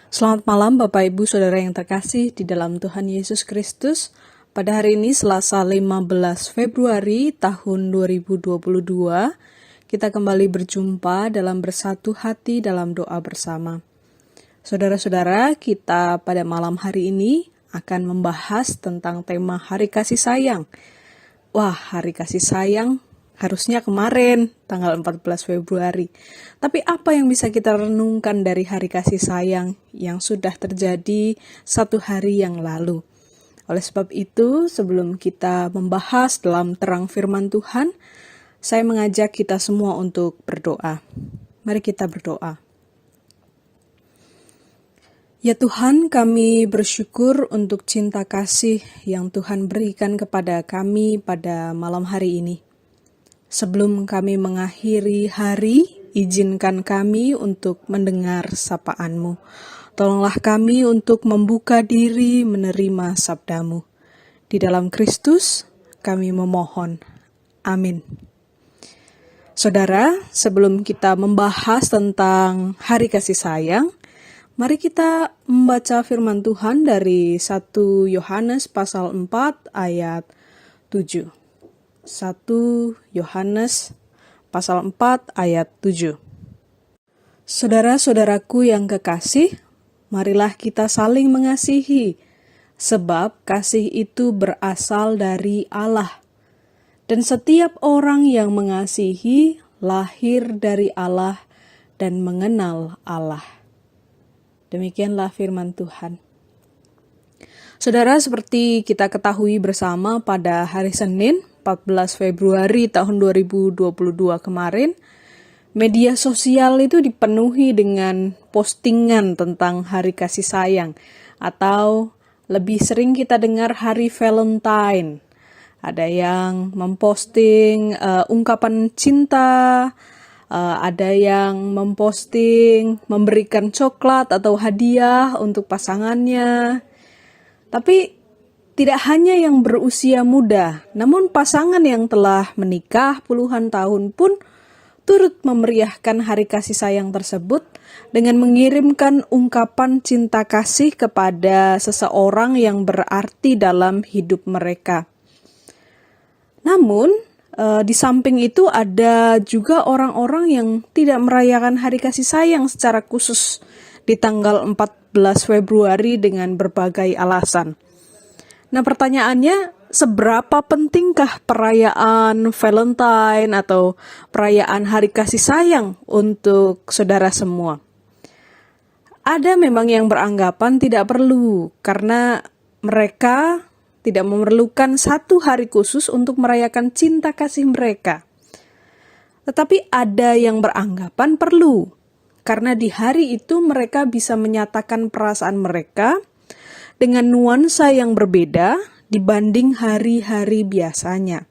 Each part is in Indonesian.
Selamat malam Bapak Ibu Saudara yang terkasih di dalam Tuhan Yesus Kristus. Pada hari ini Selasa 15 Februari tahun 2022, kita kembali berjumpa dalam bersatu hati dalam doa bersama. Saudara-saudara, kita pada malam hari ini akan membahas tentang tema Hari Kasih Sayang. Wah, Hari Kasih Sayang harusnya kemarin, tanggal 14 Februari. Tapi apa yang bisa kita renungkan dari Hari Kasih Sayang yang sudah terjadi satu hari yang lalu? Oleh sebab itu, sebelum kita membahas dalam terang firman Tuhan, saya mengajak kita semua untuk berdoa. Mari kita berdoa. Ya Tuhan, kami bersyukur untuk cinta kasih yang Tuhan berikan kepada kami pada malam hari ini. Sebelum kami mengakhiri hari, izinkan kami untuk mendengar sapaan-Mu. Tolonglah kami untuk membuka diri menerima sabda-Mu. Di dalam Kristus, kami memohon. Amin. Saudara, sebelum kita membahas tentang Hari Kasih Sayang, mari kita membaca firman Tuhan dari 1 Yohanes pasal 4 ayat 7. 1 Yohanes pasal 4 ayat 7. Saudara-saudaraku yang kekasih, marilah kita saling mengasihi, sebab kasih itu berasal dari Allah. Dan setiap orang yang mengasihi lahir dari Allah dan mengenal Allah. Demikianlah firman Tuhan. Saudara, seperti kita ketahui bersama pada hari Senin, 14 Februari tahun 2022 kemarin, media sosial itu dipenuhi dengan postingan tentang Hari Kasih Sayang, atau lebih sering kita dengar Hari Valentine. Ada yang memposting ungkapan cinta, ada yang memposting memberikan coklat atau hadiah untuk pasangannya. Tapi tidak hanya yang berusia muda, namun pasangan yang telah menikah puluhan tahun pun turut memeriahkan Hari Kasih Sayang tersebut dengan mengirimkan ungkapan cinta kasih kepada seseorang yang berarti dalam hidup mereka. Namun, di samping itu ada juga orang-orang yang tidak merayakan Hari Kasih Sayang secara khusus di tanggal 14 Februari dengan berbagai alasan. Nah, pertanyaannya, seberapa pentingkah perayaan Valentine atau perayaan Hari Kasih Sayang untuk saudara semua? Ada memang yang beranggapan tidak perlu, karena mereka tidak memerlukan satu hari khusus untuk merayakan cinta kasih mereka. Tetapi ada yang beranggapan perlu, karena di hari itu mereka bisa menyatakan perasaan mereka dengan nuansa yang berbeda dibanding hari-hari biasanya.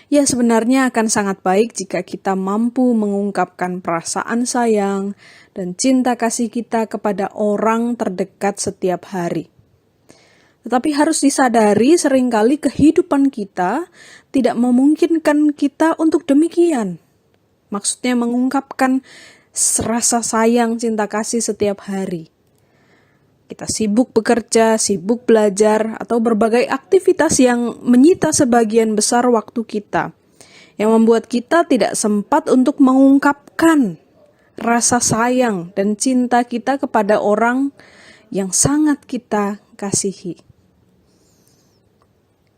Ya, sebenarnya akan sangat baik jika kita mampu mengungkapkan perasaan sayang dan cinta kasih kita kepada orang terdekat setiap hari. Tetapi harus disadari seringkali kehidupan kita tidak memungkinkan kita untuk demikian. Maksudnya mengungkapkan rasa sayang, cinta kasih setiap hari. Kita sibuk bekerja, sibuk belajar, atau berbagai aktivitas yang menyita sebagian besar waktu kita, yang membuat kita tidak sempat untuk mengungkapkan rasa sayang dan cinta kita kepada orang yang sangat kita kasihi.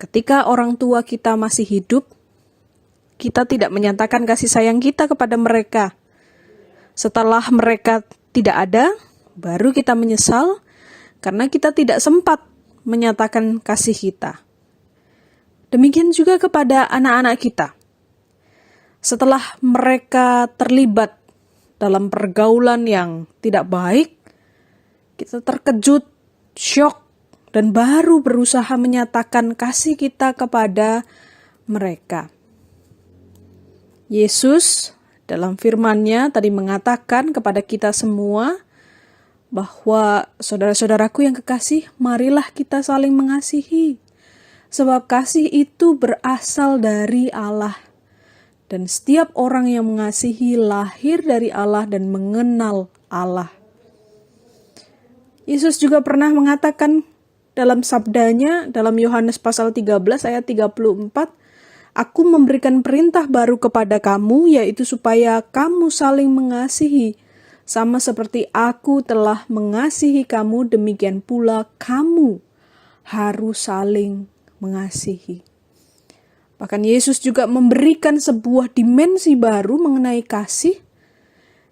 Ketika orang tua kita masih hidup, kita tidak menyatakan kasih sayang kita kepada mereka. Setelah mereka tidak ada, baru kita menyesal karena kita tidak sempat menyatakan kasih kita. Demikian juga kepada anak-anak kita. Setelah mereka terlibat dalam pergaulan yang tidak baik, kita terkejut, syok, dan baru berusaha menyatakan kasih kita kepada mereka. Yesus dalam firman-Nya tadi mengatakan kepada kita semua bahwa saudara-saudaraku yang kekasih, marilah kita saling mengasihi. Sebab kasih itu berasal dari Allah. Dan setiap orang yang mengasihi lahir dari Allah dan mengenal Allah. Yesus juga pernah mengatakan dalam sabdanya, dalam Yohanes pasal 13 ayat 34, Aku memberikan perintah baru kepada kamu, yaitu supaya kamu saling mengasihi. Sama seperti aku telah mengasihi kamu, demikian pula kamu harus saling mengasihi. Bahkan Yesus juga memberikan sebuah dimensi baru mengenai kasih,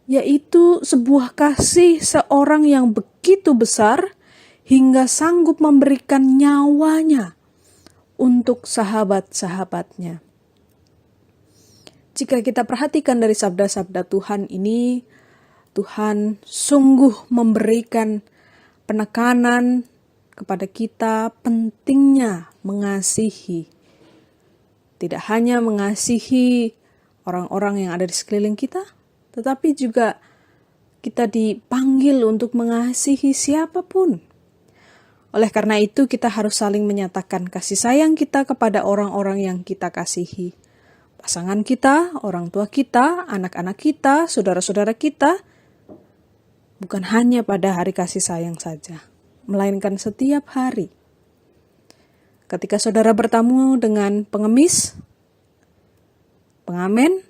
yaitu sebuah kasih seorang yang begitu besar hingga sanggup memberikan nyawanya untuk sahabat-sahabatnya. Jika kita perhatikan dari sabda-sabda Tuhan ini, Tuhan sungguh memberikan penekanan kepada kita pentingnya mengasihi. Tidak hanya mengasihi orang-orang yang ada di sekeliling kita, tetapi juga kita dipanggil untuk mengasihi siapapun. Oleh karena itu, kita harus saling menyatakan kasih sayang kita kepada orang-orang yang kita kasihi. Pasangan kita, orang tua kita, anak-anak kita, saudara-saudara kita, bukan hanya pada hari kasih sayang saja, melainkan setiap hari. Ketika saudara bertemu dengan pengemis, pengamen,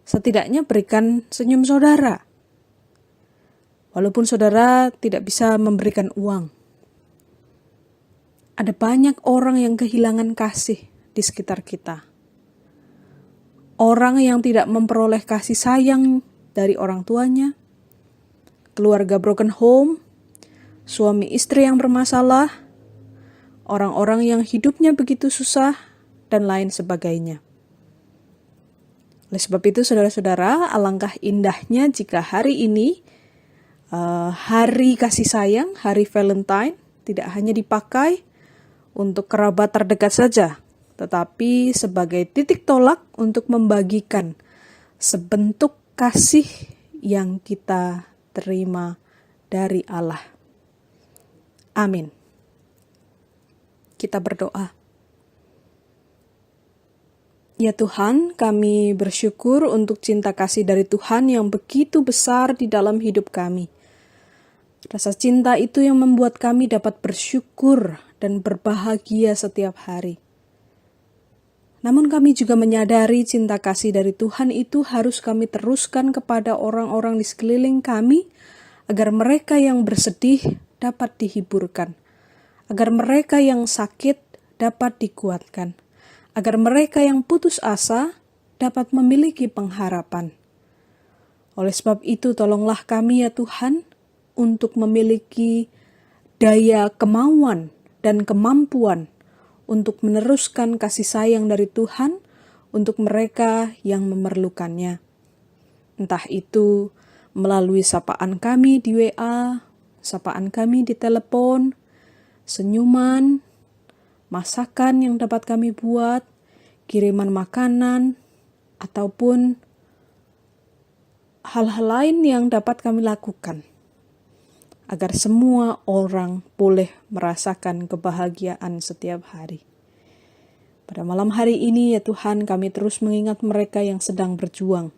setidaknya berikan senyum saudara. Walaupun saudara tidak bisa memberikan uang. Ada banyak orang yang kehilangan kasih di sekitar kita. Orang yang tidak memperoleh kasih sayang dari orang tuanya, keluarga broken home, suami istri yang bermasalah, orang-orang yang hidupnya begitu susah, dan lain sebagainya. Oleh sebab itu, saudara-saudara, alangkah indahnya jika hari ini, hari kasih sayang, hari Valentine, tidak hanya dipakai untuk kerabat terdekat saja, tetapi sebagai titik tolak untuk membagikan sebentuk kasih yang kita terima dari Allah. Amin. Kita berdoa. Ya Tuhan, kami bersyukur untuk cinta kasih dari Tuhan yang begitu besar di dalam hidup kami. Rasa cinta itu yang membuat kami dapat bersyukur dan berbahagia setiap hari. Namun kami juga menyadari cinta kasih dari Tuhan itu harus kami teruskan kepada orang-orang di sekeliling kami, agar mereka yang bersedih dapat dihiburkan, agar mereka yang sakit dapat dikuatkan, agar mereka yang putus asa dapat memiliki pengharapan. Oleh sebab itu, tolonglah kami ya Tuhan, untuk memiliki daya kemauan dan kemampuan untuk meneruskan kasih sayang dari Tuhan untuk mereka yang memerlukannya. Entah itu melalui sapaan kami di WA, sapaan kami di telepon, senyuman, masakan yang dapat kami buat, kiriman makanan, ataupun hal-hal lain yang dapat kami lakukan, agar semua orang boleh merasakan kebahagiaan setiap hari. Pada malam hari ini ya Tuhan, kami terus mengingat mereka yang sedang berjuang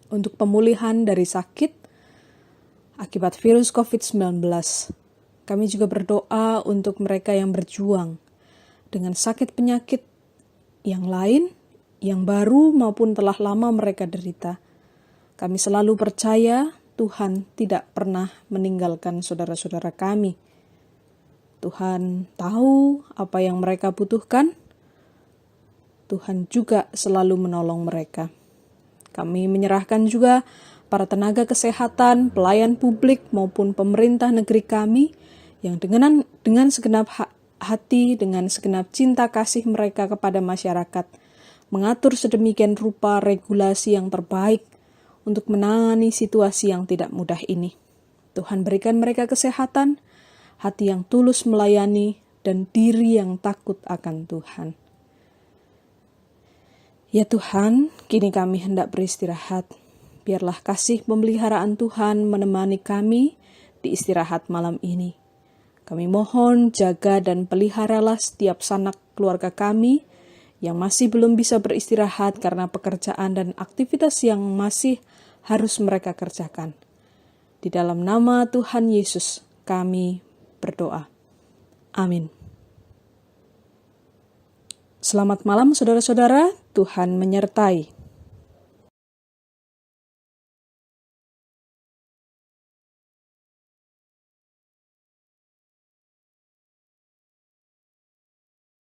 untuk pemulihan dari sakit akibat virus COVID-19. Kami juga berdoa untuk mereka yang berjuang dengan sakit penyakit yang lain, yang baru maupun telah lama mereka derita. Kami selalu percaya Tuhan tidak pernah meninggalkan saudara-saudara kami. Tuhan tahu apa yang mereka butuhkan. Tuhan juga selalu menolong mereka. Kami menyerahkan juga para tenaga kesehatan, pelayan publik maupun pemerintah negeri kami yang dengan segenap hati, dengan segenap cinta kasih mereka kepada masyarakat, mengatur sedemikian rupa regulasi yang terbaik untuk menangani situasi yang tidak mudah ini. Tuhan berikan mereka kesehatan, hati yang tulus melayani, dan diri yang takut akan Tuhan. Ya Tuhan, kini kami hendak beristirahat. Biarlah kasih pemeliharaan Tuhan menemani kami di istirahat malam ini. Kami mohon jaga dan peliharalah setiap sanak keluarga kami yang masih belum bisa beristirahat karena pekerjaan dan aktivitas yang masih harus mereka kerjakan. Di dalam nama Tuhan Yesus kami berdoa. Amin. Selamat malam saudara-saudara, Tuhan menyertai.